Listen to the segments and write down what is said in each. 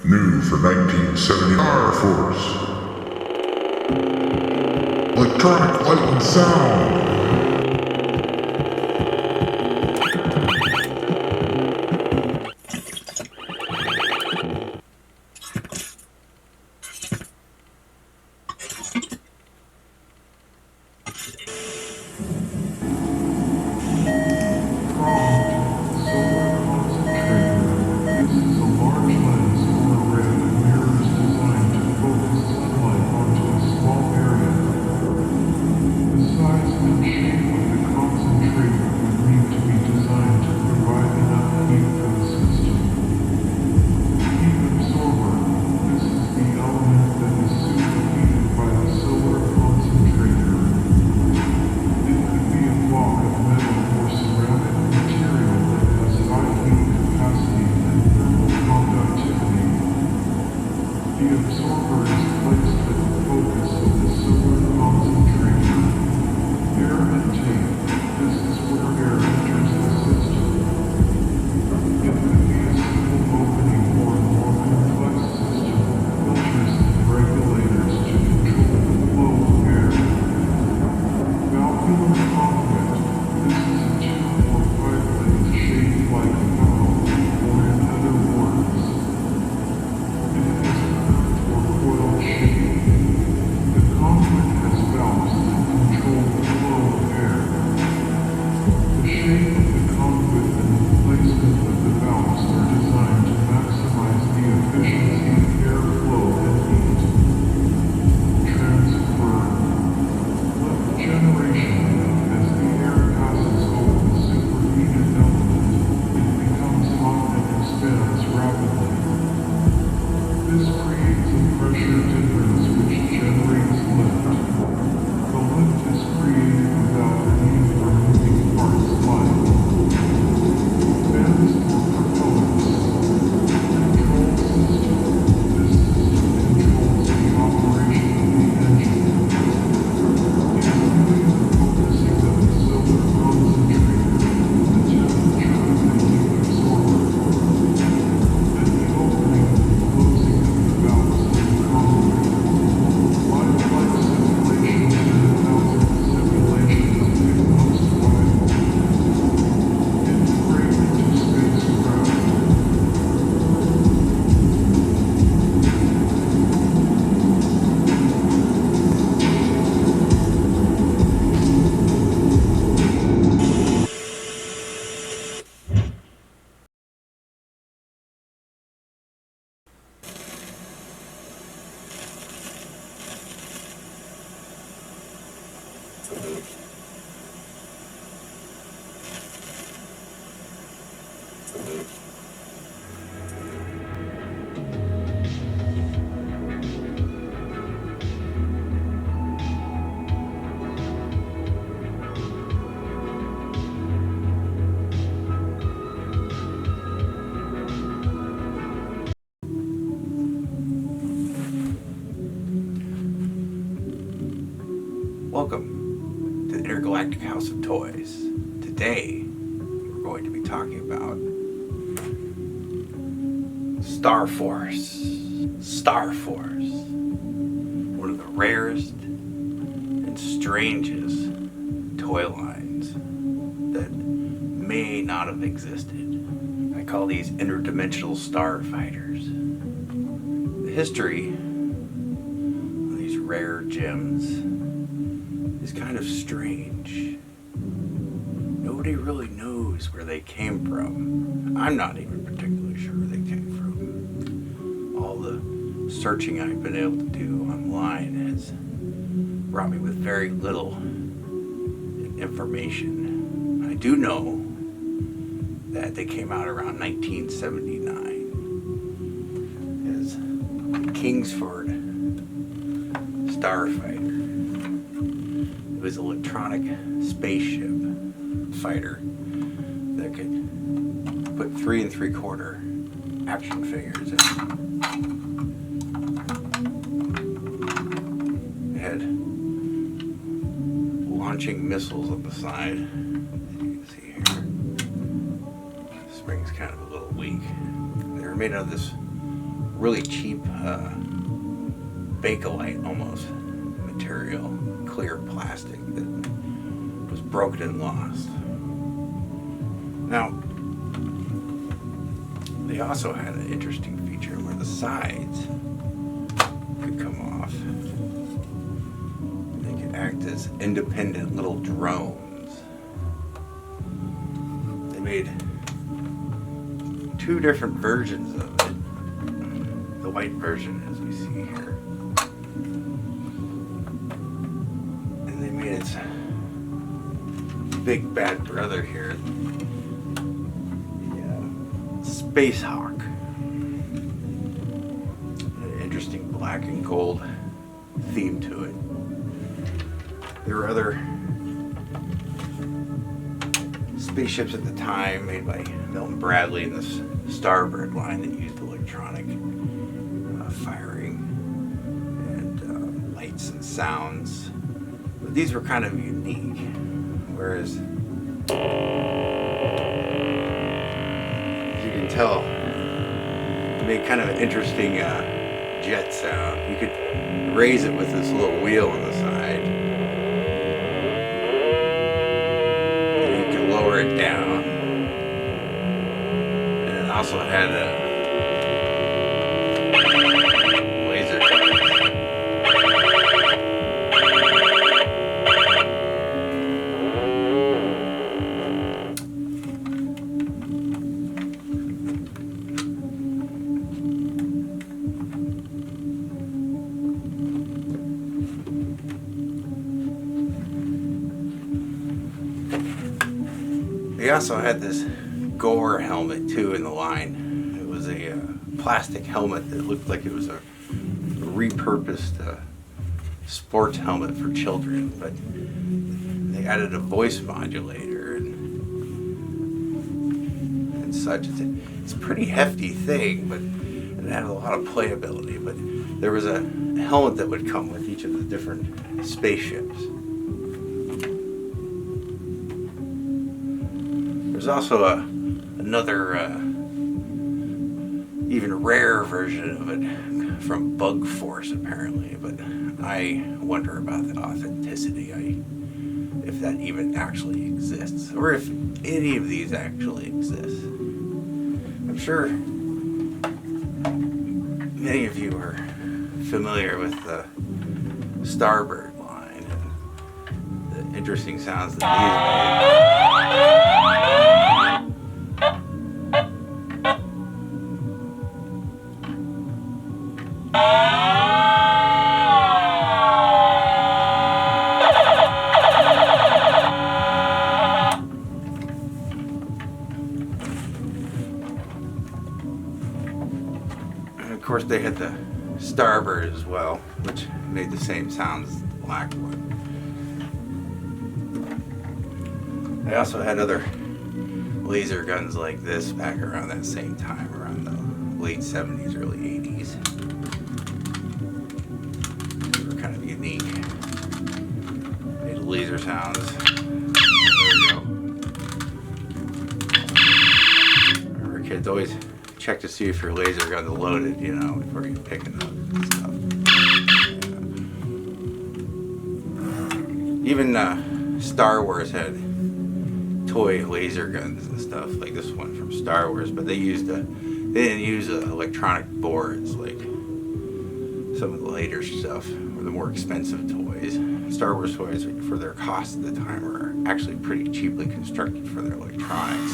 New for 1970 Starforce. Electronic light and sound. Welcome to the Intergalactic House of Toys. Today, we're going to be talking about Starforce, one of the rarest and strangest toy lines that may not have existed. I call these interdimensional starfighters. The history of these rare gems is kind of strange. Nobody really knows where they came from. I'm not even particularly sure where they came from. All the searching I've been able to do online has brought me with very little information. I do know that they came out around 1979 as Kingsford Starfighter. It was an electronic spaceship fighter that could put 3 3/4 action figures in. It had launching missiles on the side, as you can see here. spring's kind of a little weak. They were made out of this really cheap Bakelite almost material, clear plastic that was broken and lost. Now, they also had an interesting feature where the sides could come off. They could act as independent little drones. They made two different versions of it. The white version, as we see here. And they made its big bad brother here, the Space Hawk. An interesting black and gold theme to it. There were other spaceships at the time made by Milton Bradley in this Starbird line that used electronic firing and lights and sounds. But these were kind of unique, whereas as you can tell, it made kind of an interesting jet sound. You could raise it with this little wheel on the side. And you could lower it down. And it also had a laser gun. They also had this Gore helmet too in the line. It was a plastic helmet that looked like it was a repurposed sports helmet for children, but they added a voice modulator and such. It's a pretty hefty thing, but it had a lot of playability. But there was a helmet that would come with each of the different spaceships. There's also another even rarer version of it from Bug Force apparently, but I wonder about the authenticity, if that even actually exists, or if any of these actually exist. I'm sure many of you are familiar with the Starbird line and the interesting sounds that these made. And of course they had the Starbird as well, which made the same sounds as the black one. They also had other laser guns like this back around that same time, around the late 70s, early 80s. They were kind of unique. Made laser sounds. There we go. Remember, kids always check to see if your laser gun's loaded, before you pick it up and stuff. Yeah. Even Star Wars had toy laser guns and stuff, like this one from Star Wars, but they didn't use electronic boards like some of the later stuff, or the more expensive toys. Star Wars toys, for their cost at the time, were actually pretty cheaply constructed for their electronics.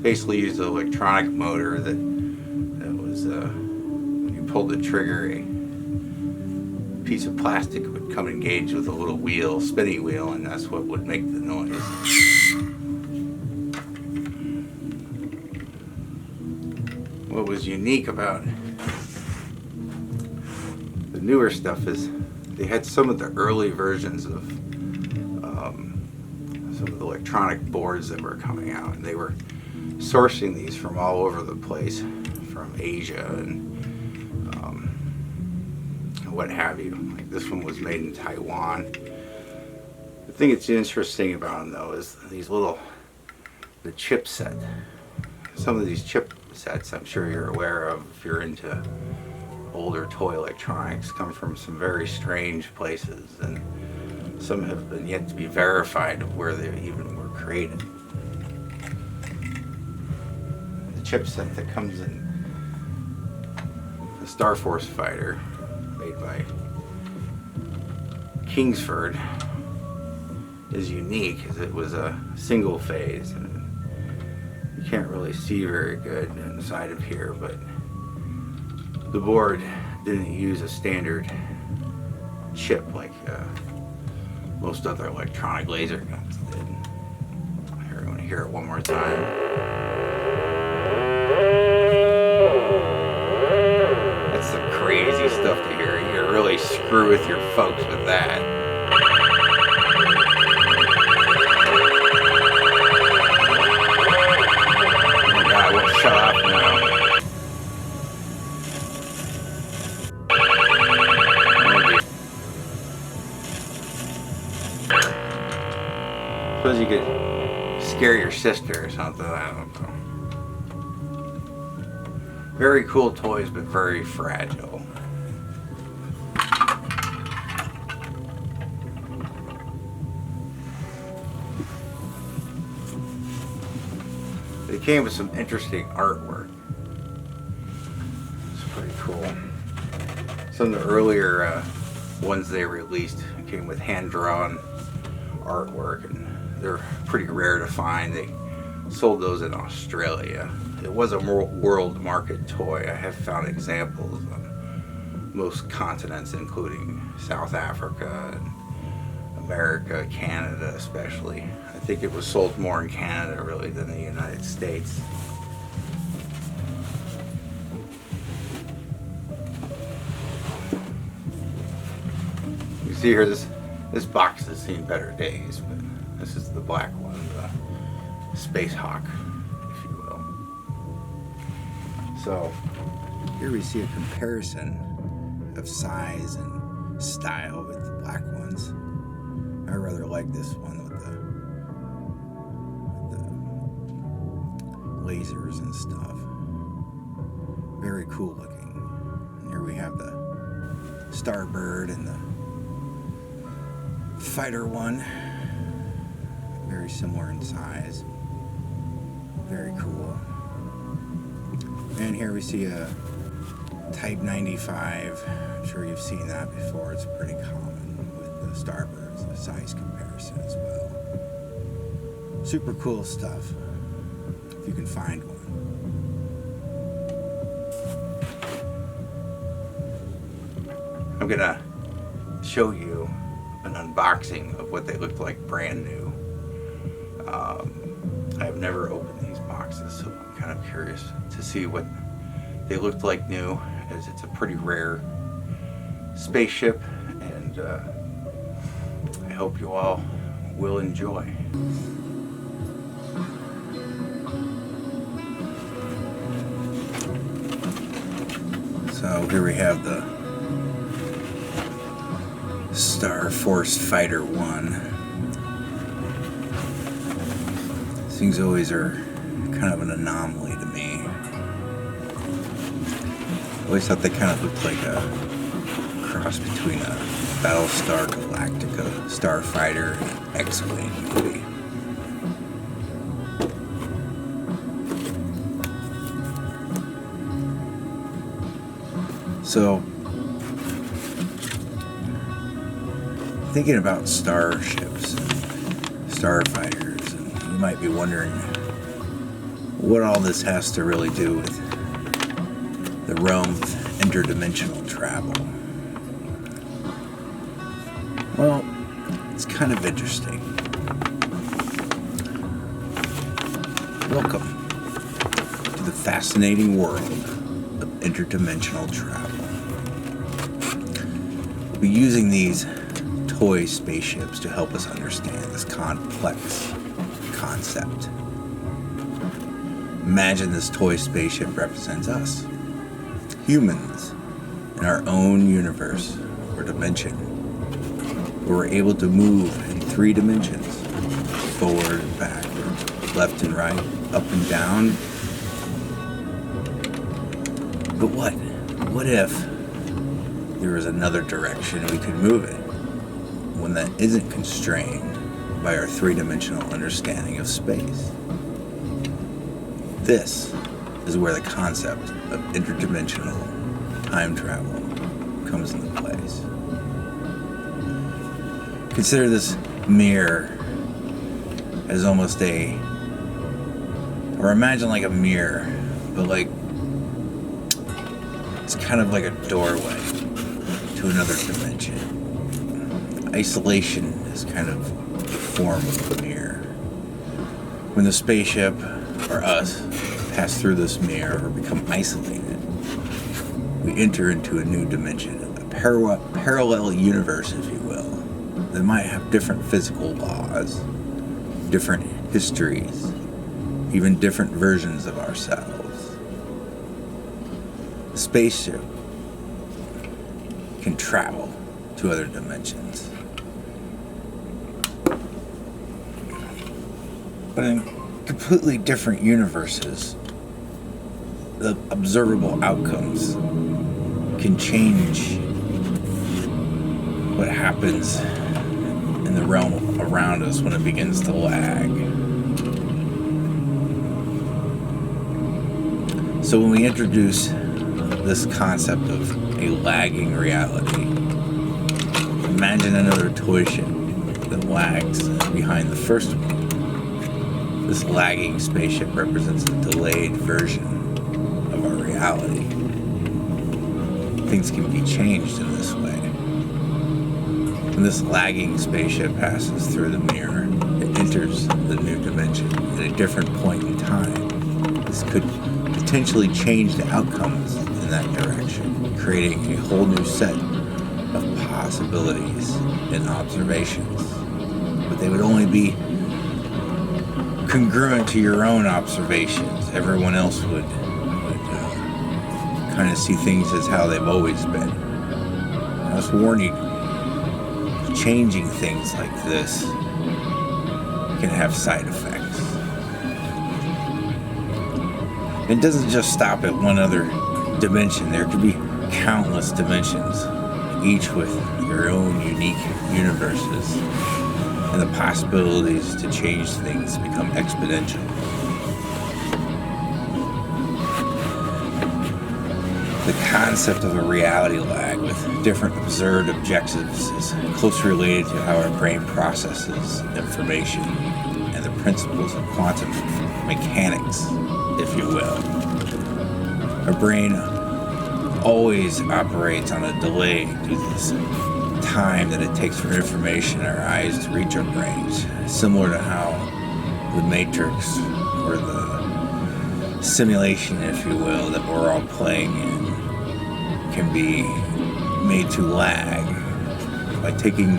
Basically used an electronic motor that was, when you pulled the trigger, a piece of plastic would come engaged with a little wheel, spinning wheel, and that's what would make the noise. What was unique about the newer stuff is they had some of the early versions of some of the electronic boards that were coming out, and they were sourcing these from all over the place, from Asia and what have you. Like this one was made in Taiwan. The thing that's interesting about them though is these little the chipset. Some of these chipsets, I'm sure you're aware of if you're into older toy electronics, come from some very strange places, and some have been yet to be verified of where they even were created. The chipset that comes in the Starforce fighter, made by Kingsford, is unique as it was a single phase, and you can't really see very good inside of here, but the board didn't use a standard chip like most other electronic laser guns did. Here, I want to hear it one more time. That's some crazy stuff to hear. You can really screw with your folks with that. Shut up now. Suppose you could scare your sister or something, I don't know. Very cool toys, but very fragile. It came with some interesting artwork. It's pretty cool. Some of the earlier ones they released came with hand-drawn artwork, and they're pretty rare to find. They sold those in Australia. It was a world market toy. I have found examples on most continents, including South Africa, and America, Canada especially. I think it was sold more in Canada really than the United States. You see here, this box has seen better days, but this is the black one, the Space Hawk, if you will. So here we see a comparison of size and style with the black ones. I rather like this one with the lasers and stuff. Very cool looking. And here we have the Starbird and the Fighter one. Very similar in size. Very cool. And here we see a Type 95. I'm sure you've seen that before. It's pretty common with the Starbirds, the size comparison as well. Super cool stuff, if you can find one. I'm gonna show you an unboxing of what they looked like brand new. I have never opened these boxes, so I'm kind of curious to see what they looked like new, as it's a pretty rare spaceship, and I hope you all will enjoy. So here we have the Starforce Fighter 1. These things always are kind of an anomaly to me. I always thought they kind of looked like a cross between a Battlestar Galactica starfighter and an X-Wing movie. So, thinking about starships and starfighters, and you might be wondering what all this has to really do with the realm of interdimensional travel. Well, it's kind of interesting. Welcome to the fascinating world of interdimensional travel. We'll be using these toy spaceships to help us understand this complex concept. Imagine this toy spaceship represents us, humans, in our own universe or dimension, where we're able to move in 3 dimensions, forward and backward, left and right, up and down. But what if there was another direction we could move it? One that isn't constrained by our three-dimensional understanding of space. This is where the concept of interdimensional time travel comes into place. Consider this mirror as almost or imagine like a mirror, but like it's kind of like a doorway to another dimension. Isolation is kind of the form of the mirror. When the spaceship, or us, pass through this mirror or become isolated, we enter into a new dimension, a parallel universe, if you will, that might have different physical laws, different histories, even different versions of ourselves. The spaceship can travel to other dimensions. But in completely different universes, the observable outcomes can change what happens in the realm around us when it begins to lag. So when we introduce this concept of a lagging reality, imagine another toy ship that lags behind the first one. This lagging spaceship represents a delayed version of our reality. Things can be changed in this way. When this lagging spaceship passes through the mirror, it enters the new dimension at a different point in time. This could potentially change the outcomes in that direction, creating a whole new set of possibilities and observations. But they would only be congruent to your own observations. Everyone else would kind of see things as how they've always been. I was warning, changing things like this can have side effects. It doesn't just stop at one other dimension. There could be countless dimensions, each with their own unique universes, and the possibilities to change things become exponential. The concept of a reality lag with different observed objectives is closely related to how our brain processes information and the principles of quantum mechanics, if you will. Our brain always operates on a delay due to this time that it takes for information in our eyes to reach our brains, similar to how the Matrix or the simulation, if you will, that we're all playing in can be made to lag by taking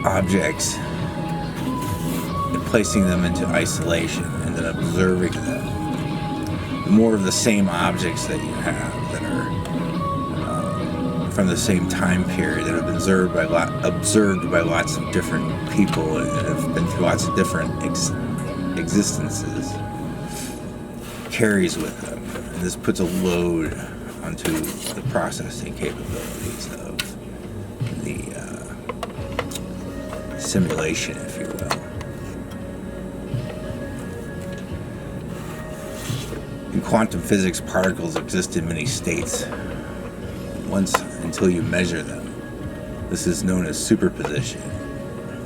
objects and placing them into isolation and then observing them. The more of the same objects that you have that are from the same time period that have been observed by lots of different people and have been through lots of different existences carries with them. And this puts a load onto the processing capabilities of the simulation, if you will. In quantum physics, particles exist in many states once until you measure them. This is known as superposition.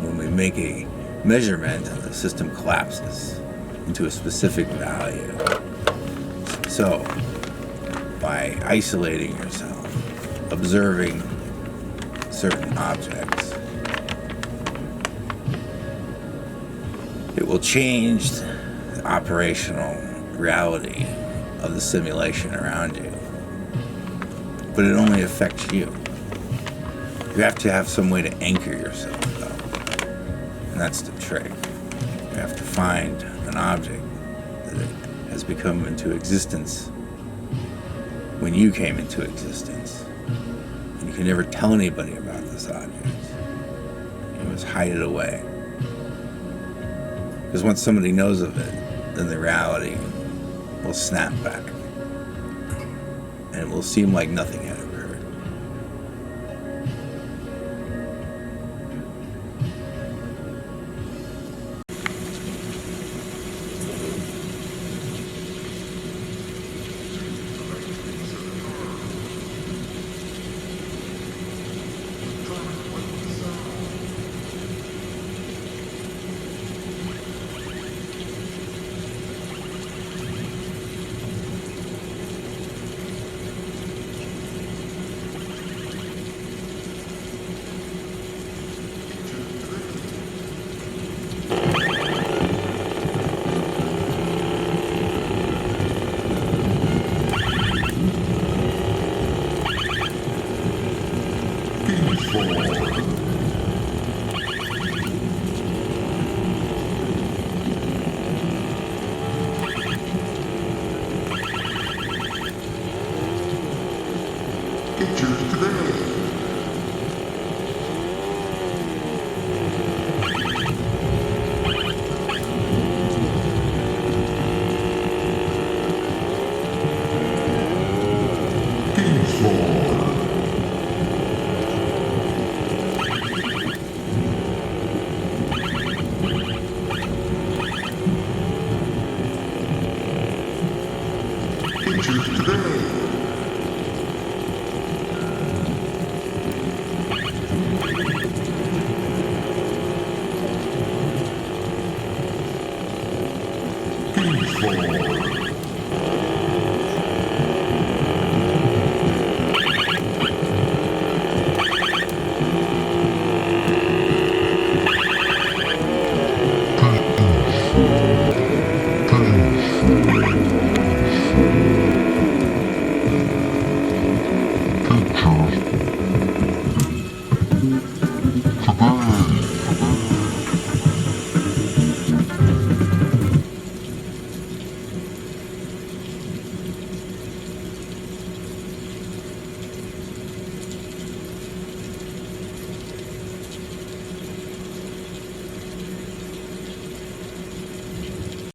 When we make a measurement, the system collapses into a specific value. So, by isolating yourself, observing certain objects, it will change the operational reality of the simulation around you. But it only affects you. You have to have some way to anchor yourself, though. And that's the trick. You have to find an object that has become into existence when you came into existence. And you can never tell anybody about this object. You must hide it away. Because once somebody knows of it, then the reality will snap back. And it will seem like nothing had occurred. Pictures today. Kingsford. Pictures today. Kingsford.